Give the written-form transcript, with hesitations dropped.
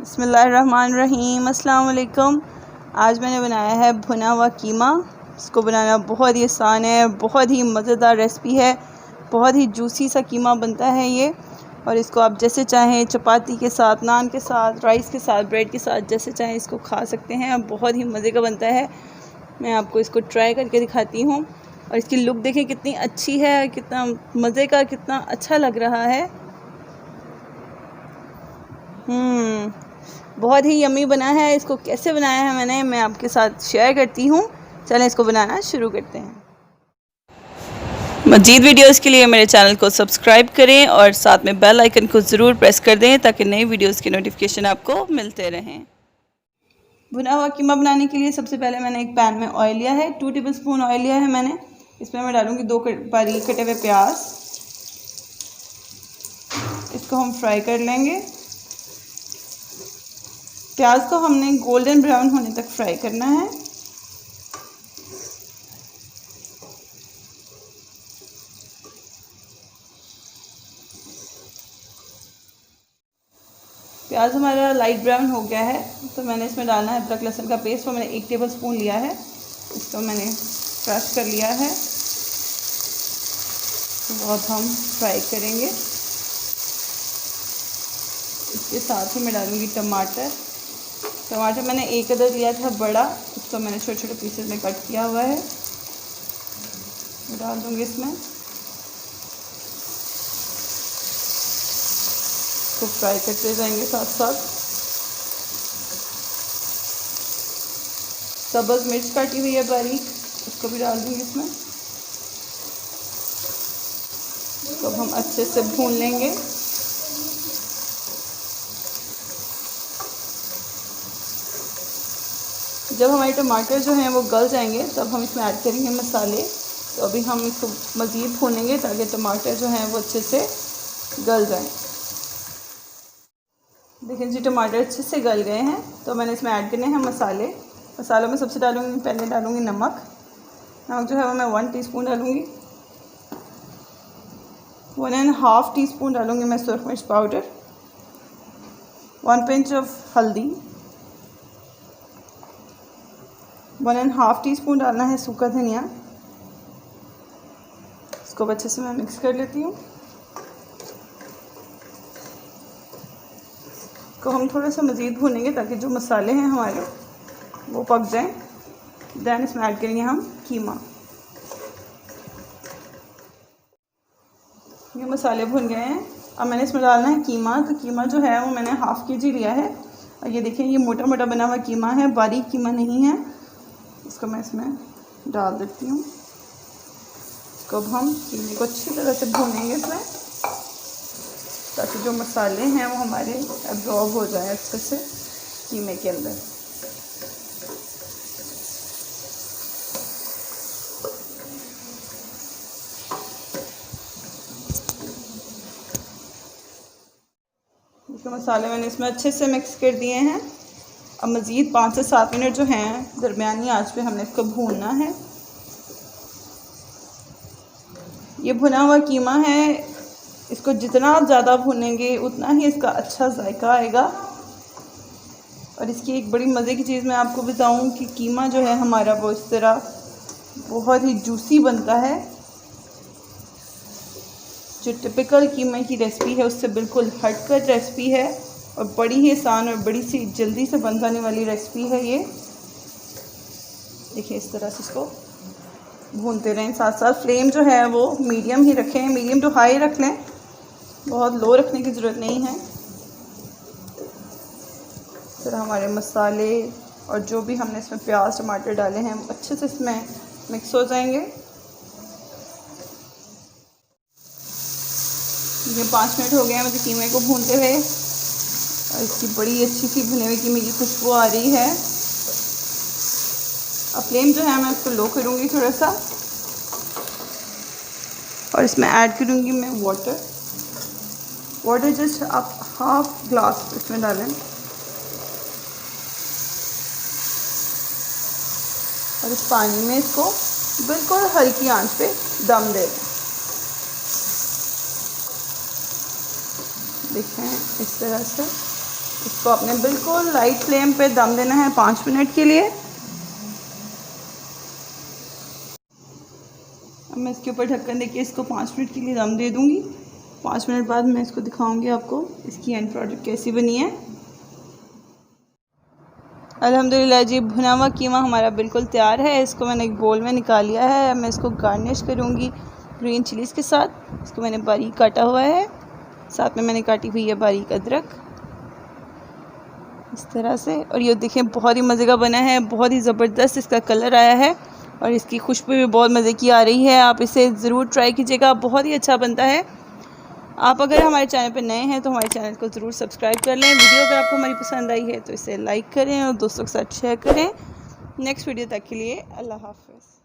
बिस्मिल्लाहिर्रहमानिर्रहीम, अस्सलाम वालेकुम। आज मैंने बनाया है भुना हुआ कीमा। इसको बनाना बहुत ही आसान है, बहुत ही मज़ेदार रेसिपी है। बहुत ही जूसी सा कीमा बनता है ये, और इसको आप जैसे चाहें चपाती के साथ, नान के साथ, राइस के साथ, ब्रेड के साथ, जैसे चाहें इसको खा सकते हैं। बहुत ही मज़े का बनता है। मैं आपको इसको ट्राई करके दिखाती हूँ, और इसकी लुक देखें कितनी अच्छी है, कितना मज़े का, कितना अच्छा लग रहा है। बहुत ही यम्मी बना है। इसको कैसे बनाया है मैं आपके साथ शेयर करती हूँ। चलें इसको बनाना शुरू करते हैं। मज़ीद वीडियोस के लिए मेरे चैनल को सब्सक्राइब करें और साथ में बेल आइकन को ज़रूर प्रेस कर दें ताकि नई वीडियोस की नोटिफिकेशन आपको मिलते रहें। भुना हुआ कीमा बनाने के लिए सबसे पहले मैंने एक पैन में ऑयल लिया है। 2 टेबलस्पून ऑयल लिया है मैंने। इसमें मैं डालूँगी 2 बारीक कटे हुए प्याज। इसको हम फ्राई कर लेंगे। प्याज को हमने गोल्डन ब्राउन होने तक फ्राई करना है। प्याज हमारा लाइट ब्राउन हो गया है, तो मैंने इसमें डालना है अदरक लहसुन का पेस्ट। वो मैंने 1 टेबलस्पून लिया है। इसको मैंने क्रश कर लिया है। बहुत हम फ्राई करेंगे। इसके साथ ही मैं डालूँगी टमाटर। टमाटर मैंने 1 अदद लिया था बड़ा, इसको मैंने छोटे छोटे पीसेस में कट किया हुआ है। डाल दूँगी इसमें। इसको फ्राई करते जाएंगे साथ साथ। सब्ज़ मिर्च काटी हुई है बारीक, उसको भी डाल दूँगी इसमें। इसको हम अच्छे से भून लेंगे। जब हमारे टमाटर जो हैं वो गल जाएंगे तब हम इसमें ऐड करेंगे मसाले। तो अभी हम इसको मज़ीद भूनेंगे ताकि टमाटर जो हैं वो अच्छे से गल जाएं। देखिए जी, टमाटर अच्छे से गल गए हैं, तो मैंने इसमें ऐड करने हैं मसाले। मसालों में सबसे पहले डालूँगी नमक। नमक जो है वो मैं 1 टीस्पून डालूँगी। 1.5 टीस्पून डालूँगी मैं सुरख मिर्च पाउडर। 1 पिंच ऑफ हल्दी। 1.5 टीस्पून डालना है सूखा धनिया। इसको अच्छे से मैं मिक्स कर लेती हूँ। इसको हम थोड़ा सा मज़ीद भूनेंगे ताकि जो मसाले हैं हमारे वो पक जाएं। दैन इसमें ऐड करेंगे हम कीमा। ये मसाले भुन गए हैं। अब मैंने इसमें डालना है कीमा। तो कीमा जो है वो मैंने हाफ़ kg लिया है, और ये देखिए ये मोटा मोटा बना हुआ कीमा है, बारीक कीमा नहीं है। इसको मैं इसमें डाल देती हूँ। इसको अब हम कीमे को अच्छी तरह से भूनेंगे इसमें, ताकि जो मसाले हैं वो हमारे एब्जॉर्ब हो जाए अच्छे से कीमे के अंदर। इसके मसाले मैंने इसमें अच्छे से मिक्स कर दिए हैं। अब मज़ीद 5 से 7 मिनट जो हैं दरमियानी आंच पे हमने इसको भूनना है। ये भुना हुआ कीमा है, इसको जितना आप ज़्यादा भूनेंगे उतना ही इसका अच्छा जायका आएगा। और इसकी एक बड़ी मज़े की चीज़ मैं आपको बताऊं कि कीमा जो है हमारा वो इस तरह बहुत ही जूसी बनता है। जो टिपिकल कीमे की रेसिपी है उससे बिल्कुल हटकर रेसिपी है, और बड़ी ही आसान और बड़ी सी जल्दी से बन जाने वाली रेसिपी है ये। देखिए इस तरह से इसको भूनते रहें। साथ साथ फ्लेम जो है वो मीडियम ही रखें, मीडियम टू हाई रख लें, बहुत लो रखने की ज़रूरत नहीं है। फिर हमारे मसाले और जो भी हमने इसमें प्याज टमाटर डाले हैं वो अच्छे से इसमें मिक्स हो जाएंगे। ये 5 मिनट हो गए हैं मुझे कीमे को भूनते हुए, और इसकी बड़ी अच्छी सी भुने हुए कीमे की खुशबू आ रही है। अब फ्लेम जो है मैं इसको लो करूँगी थोड़ा सा, और इसमें ऐड करूँगी मैं वाटर जस्ट आप हाफ ग्लास इसमें डालें, और इस पानी में इसको बिल्कुल हल्की आंच पे दम दे दें। देखें इस तरह से इसको आपने बिल्कुल लाइट फ्लेम पे दम देना है 5 मिनट के लिए। अब मैं इसके ऊपर ढक्कन देके इसको 5 मिनट के लिए दम दे दूँगी। 5 मिनट बाद मैं इसको दिखाऊंगी आपको इसकी एंड प्रोडक्ट कैसी बनी है। अल्हम्दुलिल्लाह जी, भुना हुआ कीमा हमारा बिल्कुल तैयार है। इसको मैंने एक बोल में निकाल लिया है। मैं इसको गार्निश करूँगी ग्रीन चिलीज़ के साथ। इसको मैंने बारीक काटा हुआ है, साथ में मैंने काटी हुई है बारीक अदरक, इस तरह से। और ये देखें बहुत ही मज़े का बना है, बहुत ही ज़बरदस्त इसका कलर आया है और इसकी खुशबू भी बहुत मज़े की आ रही है। आप इसे ज़रूर ट्राई कीजिएगा, बहुत ही अच्छा बनता है। आप अगर हमारे चैनल पर नए हैं तो हमारे चैनल को ज़रूर सब्सक्राइब कर लें। वीडियो अगर आपको हमारी पसंद आई है तो इसे लाइक करें और दोस्तों के साथ शेयर करें। नेक्स्ट वीडियो तक के लिए अल्लाह हाफ़िज़।